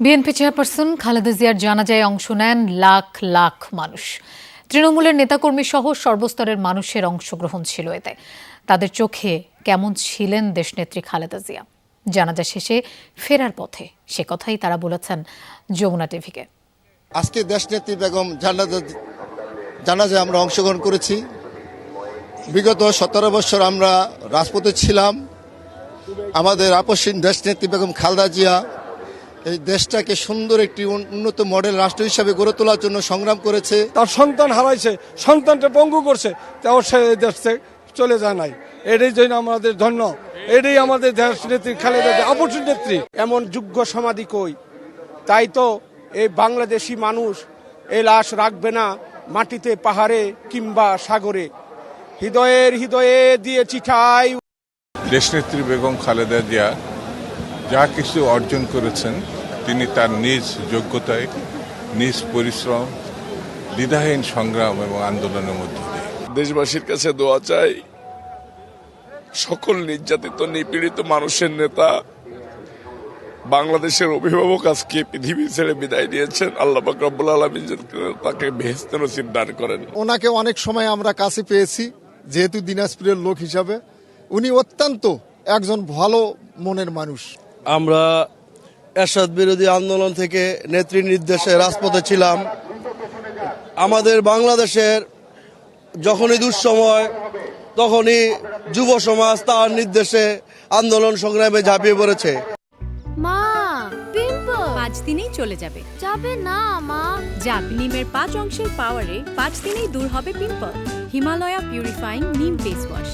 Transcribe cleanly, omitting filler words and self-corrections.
BNP chairperson Khaleda জিয়ার জানাজায় অংশ নেন লাখ লাখ মানুষ। তৃণমূলের নেতাকর্মী সহ সর্বস্তরের মানুষের অংশগ্রহণ ছিল এতে। তাদের চোখে কেমন ছিলেন দেশনেত্রী খালেদা জিয়া, জানাজা শেষে ফেরার পথে সে কথাই তারা বলেছেন যমুনা টিভিকে। আজকে দেশনেত্রী বেগম জানাজায় আমরা অংশগ্রহণ করেছি। বিগত 17 বছর আমরা রাজপথে ছিলাম। আমাদের আপসহীন দেশনেত্রী বেগম খালেদা জিয়া এই দেশটাকে সুন্দর একটি উন্নত মডেল রাষ্ট্র হিসাবে গড়ে তোলার জন্য সংগ্রাম করেছে। তার সন্তান হারাইছে, সন্তানটা পঙ্গু করছে, তাও সে দেশ থেকে চলে যায় নাই। এটাই জন্য আমাদের ধন্য, এটাই আমাদের দেশ নেত্রী খালেদা জিয়া আপসহীন নেত্রী। এমন যোগ্য সমাধি কই, তাই তো এই বাংলাদেশি মানুষ এই লাশ রাখবে না মাটিতে, পাহাড়ে কিংবা সাগরে। হৃদয়ের হৃদয়ে দিয়ে চিঠাই। দেশনেত্রী বেগম খালেদা জিয়া যা কিছু অর্জন করেছেন তিনি তার নিজ যোগ্যতায়, নিজ পরিশ্রম, দ্বিধাহীন সংগ্রাম এবং আন্দোলনের মধ্য দিয়ে। দেশবাসীর কাছে দোয়া চাই, সকল নির্যাতিত নিপীড়িত মানুষের নেতা, বাংলাদেশের অভিভাবক আজকে পৃথিবী ছেড়ে বিদায় নিয়েছেন। আল্লাহ পাক রব্বুল আলামিন তাকে বেহেশতে নসিব দান করেন। ওনাকে অনেক সময় আমরা কাছে পেয়েছি, যেহেতু দিনাজপুরের লোক হিসাবে উনি অত্যন্ত একজন ভালো মনের মানুষ। আমরা এরশাদ বিরোধী আন্দোলন থেকে নেত্রীর নির্দেশে রাজপথে ছিলাম। আমাদের বাংলাদেশের যখনই দুঃসময়, তখনই যুব সমাজ তার নির্দেশে আন্দোলন সংগ্রামে ঝাঁপিয়ে পড়েছে। মা, পিম্পল 5 দিনেই চলে যাবে। যাবে না মা। যাক, নিমের 5 অংশের পাওয়ারে 5 দিনেই দূর হবে পিম্পল। হিমালয়া পিউরিফাইং নিম ফেস ওয়াশ।